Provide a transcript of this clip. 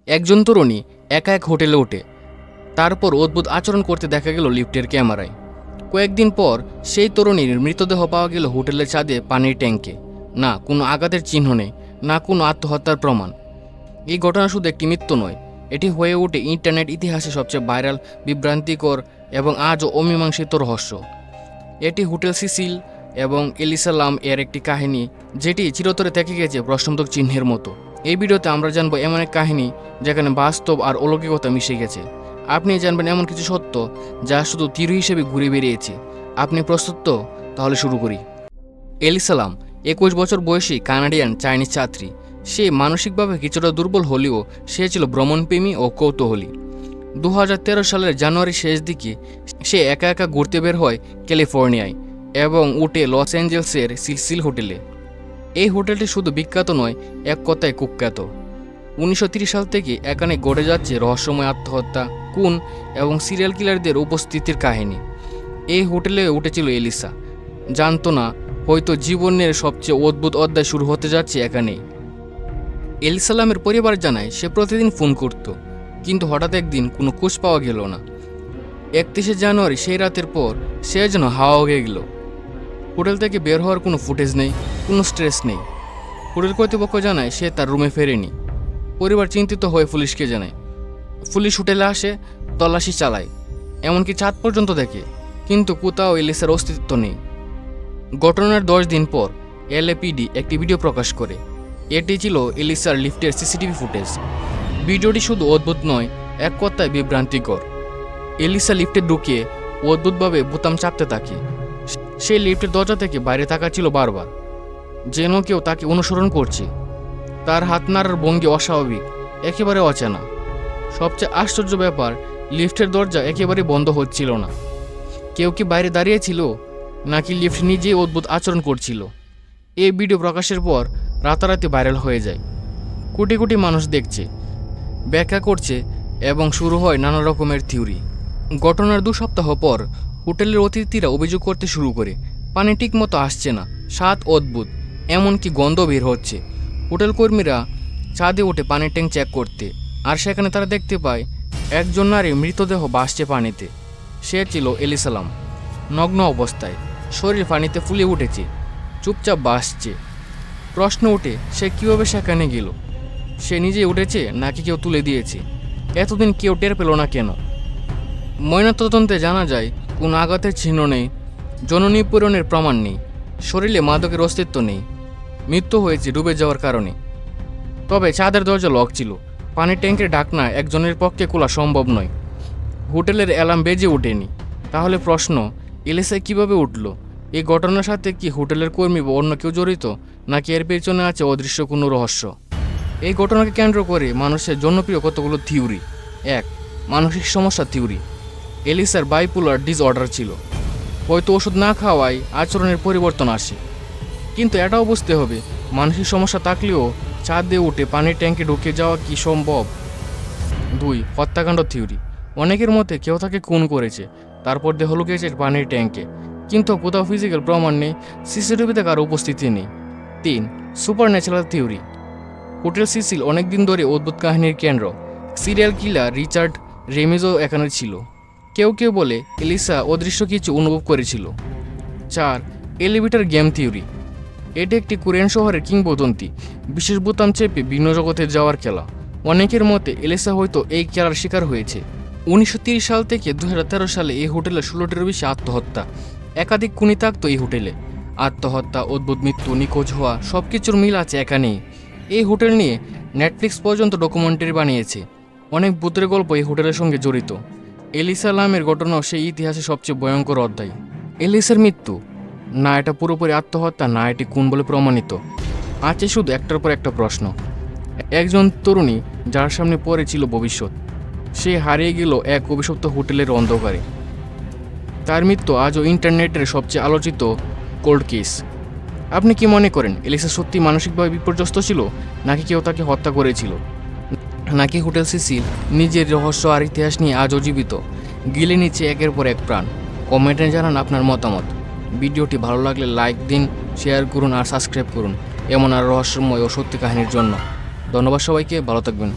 একজন তরুণী একা এক হোটেলে ওঠে। তারপর অদ্ভুত আচরণ করতে দেখা গেল লিফটের ক্যামেরায়। কয়েকদিন পর সেই তরুণীর মৃতদেহ পাওয়া গেল হোটেলের ছাদে পানির ট্যাঙ্কে। না কোনো আঘাতের চিহ্ন নেই, না কোনো আত্মহত্যার প্রমাণ। এই ঘটনা শুধু একটি মৃত্যু নয়, এটি হয়ে ওঠে ইন্টারনেট ইতিহাসে সবচেয়ে ভাইরাল, বিভ্রান্তিকর এবং আজও অমীমাংসিত রহস্য। এটি হোটেল সিসিল এবং এলিসা লাম এর একটি কাহিনী, যেটি চিরতরে থেকে গেছে প্রশ্নবোধক চিহ্নের মতো। এই ভিডিওতে আমরা জানবো এমন এক কাহিনী যেখানে বাস্তব আর অলৌকিকতা মিশে গেছে। আপনি জানবেন এমন কিছু সত্য যা শুধু তীর হিসেবে ঘুরে বেরিয়েছে। আপনি প্রস্তুত তো? তাহলে শুরু করি। এলিসা লাম 21 বছর বয়সী কানাডিয়ান চাইনিজ ছাত্রী। সে মানসিকভাবে কিছুটা দুর্বল হলেও সে ছিল ভ্রমণপ্রেমী ও কৌতূহলী। 2013 সালের জানুয়ারি শেষ দিকে সে একা একা ঘুরতে বের হয় ক্যালিফোর্নিয়ায় এবং উঠে লস অ্যাঞ্জেলসের সিসিল হোটেলে। এই হোটেলটি শুধু বিখ্যাত নয়, এক কথায় কুখ্যাত। 1930 সাল থেকে এখানে গড়ে যাচ্ছে রহস্যময় আত্মহত্যা, খুন এবং সিরিয়াল কিলারদের উপস্থিতির কাহিনী। এই হোটেলে উঠেছিল এলিসা। জানতো না হয়তো জীবনের সবচেয়ে অদ্ভুত অধ্যায় শুরু হতে যাচ্ছে এখানেই। এলিসা লামের পরিবার জানায় সে প্রতিদিন ফোন করত, কিন্তু হঠাৎ একদিন কোনো খোঁজ পাওয়া গেল না। 31 জানুয়ারি সেই রাতের পর সে যেন হাওয়া হয়ে গেল। হোটেল থেকে বের হওয়ার কোনো ফুটেজ নেই, কোনো স্ট্রেস নেই। হোটেল কর্তৃপক্ষ জানায় সে তার রুমে ফেরেনি। পরিবার চিন্তিত হয়ে পুলিশকে জানায়। পুলিশ হোটেলে আসে, তল্লাশি চালায়, এমনকি ছাদ পর্যন্ত দেখে, কিন্তু কোথাও এলিসার অস্তিত্ব নেই। ঘটনার 10 দিন পর এলএপিডি একটি ভিডিও প্রকাশ করে। এটি ছিল এলিসার লিফটের সিসিটিভি ফুটেজ। ভিডিওটি শুধু অদ্ভুত নয়, এক কথায় বিভ্রান্তিকর। এলিসা লিফটে ঢুকে অদ্ভুতভাবে বোতাম চাপতে থাকে। সে লিফটের দরজা থেকে বাইরে তাকাচ্ছিল বারবার, যেন কেউ তাকে অনুসরণ করছে। তার হাত নাড়ার ভঙ্গি অস্বাভাবিক, একেবারে অচেনা। সবচেয়ে আশ্চর্য ব্যাপার, লিফটের দরজা একেবারে বন্ধ হচ্ছিল না। কেউ কি বাইরে দাঁড়িয়েছিল, নাকি লিফট নিজেই অদ্ভুত আচরণ করছিল? এই ভিডিও প্রকাশের পর রাতারাতি ভাইরাল হয়ে যায়। কোটি কোটি মানুষ দেখছে, ব্যাখ্যা করছে এবং শুরু হয় নানা রকমের থিওরি। ঘটনার 2 সপ্তাহ পর হোটেলের অতিথিরা অভিযোগ করতে শুরু করে পানি ঠিক মতো আসছে না, স্বাদ অদ্ভুত, এমনকি গন্ধ বের হচ্ছে। হোটেল কর্মীরা ছাদে উঠে পানির ট্যাঙ্ক চেক করতে, আর সেখানে তারা দেখতে পায় একজন নারীর মৃতদেহ ভাসছে পানিতে। সে ছিল এলিসা লাম, নগ্ন অবস্থায়, শরীর পানিতে ফুলে উঠেছে, চুপচাপ ভাসছে। প্রশ্ন ওঠে, সে কীভাবে সেখানে গেল? সে নিজে উঠেছে নাকি কেউ তুলে দিয়েছে? এতদিন কেউ টের পেল না কেন? ময়নাতদন্তে জানা যায় কোনো আঘাতের চিহ্ন নেই, যৌননিপীড়নের প্রমাণ নেই, শরীরে মাদকের অস্তিত্ব নেই। মৃত্যু হয়েছে ডুবে যাওয়ার কারণে। তবে ছাদের দরজা লক ছিল, পানির ট্যাঙ্কের ঢাকনা একজনের পক্ষে খোলা সম্ভব নয়। হোটেলের অ্যালার্ম বেজে ওঠেনি। তাহলে প্রশ্ন, এলিসা কিভাবে উঠল? এই ঘটনার সাথে কি হোটেলের কর্মী বা অন্য কেউ জড়িত, নাকি এর পেছনে আছে অদৃশ্য কোনো রহস্য? এই ঘটনাকে কেন্দ্র করে মানুষের জনপ্রিয় কতগুলো থিওরি। 1. মানসিক সমস্যা থিওরি। এলিসার বাইপোলার ডিসঅর্ডার ছিল, হয়তো ওষুধ না খাওয়ায় আচরণের পরিবর্তন আসে। কিন্তু এটাও বুঝতে হবে, মানসিক সমস্যা থাকলেও ছাদে উঠে পানির ট্যাঙ্কে ঢুকে যাওয়া কি সম্ভব? 2. হত্যাকাণ্ড থিওরি। অনেকের মতে কেউ তাকে খুন করেছে, তারপর দেহ লুকিয়েছে পানির ট্যাঙ্কে, কিন্তু কোথাও ফিজিক্যাল প্রমাণ নেই, সিসিটিভিতে কারো উপস্থিতি নেই। 3. Supernatural theory. Hotel Cecil অনেকদিন ধরে অদ্ভুত কাহিনীর কেন্দ্র। সিরিয়াল কিলার রিচার্ড রেমিজও এখানে ছিল। কেউ কেউ বলে এলিসা অদৃশ্য কিছু অনুভব করেছিল। 4. Elevator game theory. এটি একটি কোরিয়ান শহরের কিংবদন্তি, বিশেষ বোতাম চেপে ভিন্ন জগতে যাওয়ার খেলা। অনেকের মতে এলিসা হয়তো এই খেলার শিকার হয়েছে। 1930 সাল থেকে 2013 সালে এই হোটেলে 16টিরও বেশি আত্মহত্যা। একাধিক খুনি থাকতো এই হোটেলে। আত্মহত্যা, অদ্ভুত মৃত্যু, নিখোঁজ হওয়া, সব কিছুর মিল আছে এখানেই। এই হোটেল নিয়ে নেটফ্লিক্স পর্যন্ত ডকুমেন্টারি বানিয়েছে। অনেক ভূতের গল্প এই হোটেলের সঙ্গে জড়িত। এলিসা লামের ঘটনাও সেই ইতিহাসে সবচেয়ে ভয়ঙ্কর অধ্যায়। এলিসার মৃত্যু, না এটা পুরোপুরি আত্মহত্যা, না এটি খুন বলে প্রমাণিত। আছে শুধু একটার পর একটা প্রশ্ন। একজন তরুণী যার সামনে পড়ে ছিল ভবিষ্যৎ, সে হারিয়ে গেল এক অভিশপ্ত হোটেলের অন্ধকারে। তার মৃত্যু আজও ইন্টারনেটের সবচেয়ে আলোচিত কোল্ড কেস। আপনি কি মনে করেন এলিসা সত্যি মানসিকভাবে বিপর্যস্ত ছিল, নাকি কেউ তাকে হত্যা করেছিল, নাকি হোটেল সিসিল নিজের রহস্য আর ইতিহাস নিয়ে আজও জীবিত, গিলে নিচ্ছে একের পর এক প্রাণ? কমেন্টে জানান আপনার মতামত। ভিডিওটি ভালো লাগলে লাইক দিন, শেয়ার করুন আর সাবস্ক্রাইব করুন এমন আর রহস্যময় ও সত্যি কাহিনীর জন্য। ধন্যবাদ সবাইকে, ভালো থাকবেন।